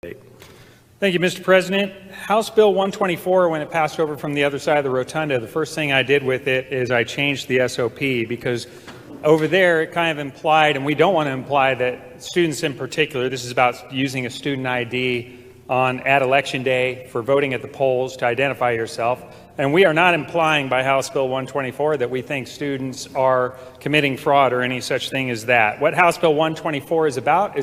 Thank you, Mr. President. House Bill 124, when it passed over from the other side of the rotunda, the first thing I did with it is I changed the SOP, because over there it kind of implied, and we don't want to imply that students in particular, this is about using a student ID at Election Day for voting at the polls to identify yourself. And we are not implying by House Bill 124 that we think students are committing fraud or any such thing as that. What House Bill 124 is about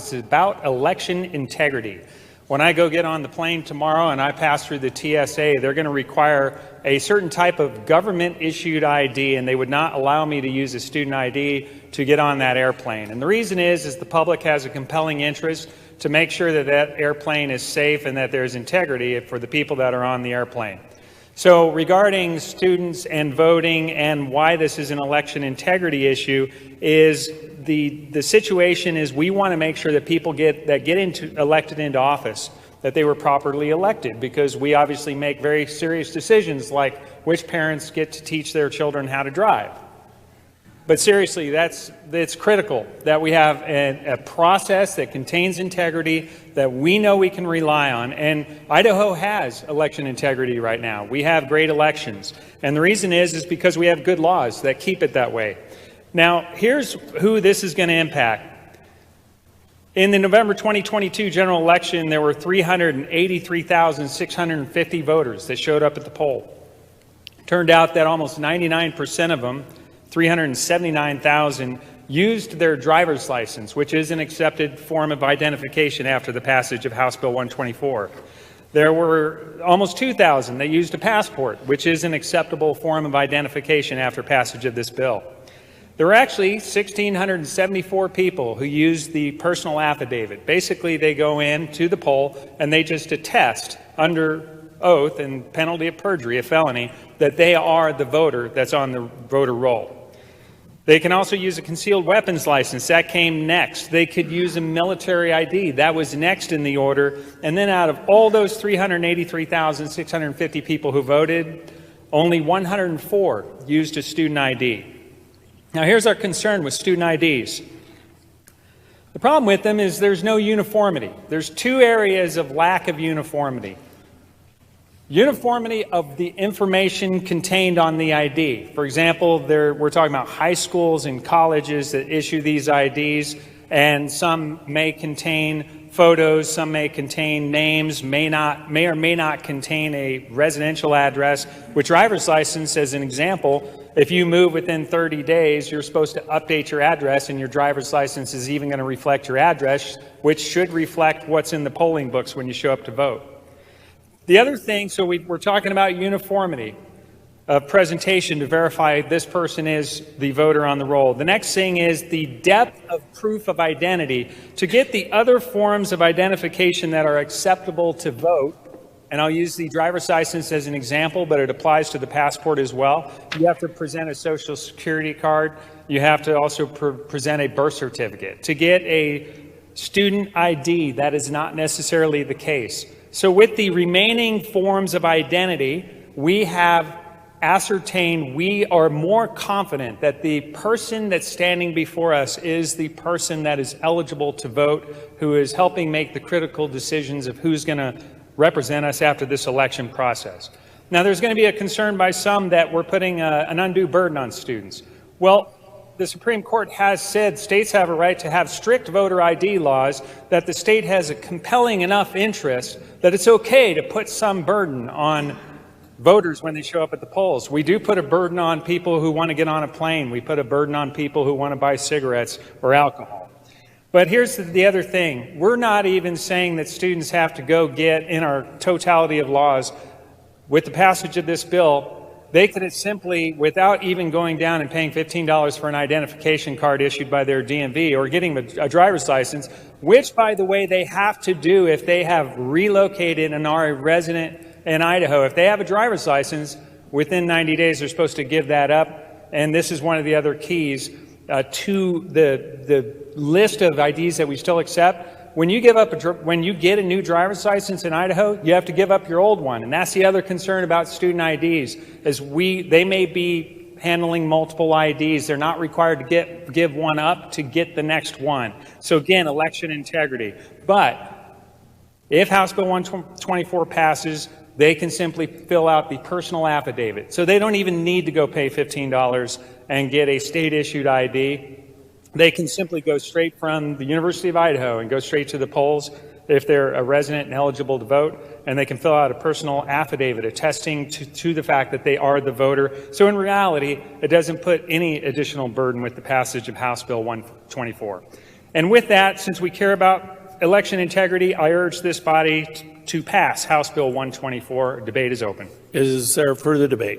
election integrity. When I go get on the plane tomorrow and I pass through the TSA, they're going to require a certain type of government-issued ID, and they would not allow me to use a student ID to get on that airplane. And the reason is the public has a compelling interest to make sure that that airplane is safe and that there's integrity for the people that are on the airplane. So regarding students and voting and why this is an election integrity issue is the situation is we want to make sure that people get elected into office, that they were properly elected, because we obviously make very serious decisions like which parents get to teach their children how to drive. But seriously, it's critical that we have a process that contains integrity that we know we can rely on. And Idaho has election integrity right now. We have great elections. And the reason is because we have good laws that keep it that way. Now, here's who this is going to impact. In the November 2022 general election, there were 383,650 voters that showed up at the poll. Turned out that almost 99% of them, 379,000, used their driver's license, which is an accepted form of identification after the passage of House Bill 124. There were almost 2,000 that used a passport, which is an acceptable form of identification after passage of this bill. There were actually 1,674 people who used the personal affidavit. Basically, they go in to the poll and they just attest under oath and penalty of perjury, a felony, that they are the voter that's on the voter roll. They can also use a concealed weapons license. That came next. They could use a military ID. That was next in the order. And then out of all those 383,650 people who voted, only 104 used a student ID. Now, here's our concern with student IDs. The problem with them is there's no uniformity. There's two areas of lack of uniformity. Uniformity of the information contained on the ID. For example, we're talking about high schools and colleges that issue these IDs, and some may contain photos, some may contain names, may or may not contain a residential address. With driver's license, as an example, if you move within 30 days, you're supposed to update your address, and your driver's license is even going to reflect your address, which should reflect what's in the polling books when you show up to vote. The other thing, so we're talking about uniformity of presentation to verify this person is the voter on the roll. The next thing is the depth of proof of identity. To get the other forms of identification that are acceptable to vote, and I'll use the driver's license as an example, but it applies to the passport as well. You have to present a social security card. You have to also present a birth certificate. To get a student ID, that is not necessarily the case. So with the remaining forms of identity, we have ascertained, we are more confident that the person that's standing before us is the person that is eligible to vote, who is helping make the critical decisions of who's going to represent us after this election process. Now, there's going to be a concern by some that we're putting an undue burden on students. Well, the Supreme Court has said states have a right to have strict voter ID laws, that the state has a compelling enough interest that it's okay to put some burden on voters when they show up at the polls. We do put a burden on people who want to get on a plane. We put a burden on people who want to buy cigarettes or alcohol. But here's the other thing. We're not even saying that students have to go get, in our totality of laws, with the passage of this bill, they could simply, without even going down and paying $15 for an identification card issued by their DMV or getting a driver's license, which, by the way, they have to do if they have relocated and are a resident in Idaho. If they have a driver's license, within 90 days, they're supposed to give that up. And this is one of the other keys to the list of IDs that we still accept. When you get a new driver's license in Idaho, you have to give up your old one. And that's the other concern about student IDs, is they may be handling multiple IDs. They're not required to give one up to get the next one. So again, election integrity. But If House Bill 124 passes, they can simply fill out the personal affidavit. So they don't even need to go pay $15 and get a state-issued ID. They can simply go straight from the University of Idaho and go straight to the polls if they're a resident and eligible to vote, and they can fill out a personal affidavit attesting to the fact that they are the voter. So in reality, it doesn't put any additional burden with the passage of House Bill 124. And with that, since we care about election integrity, I urge this body to pass House Bill 124. Debate is open. Is there further debate?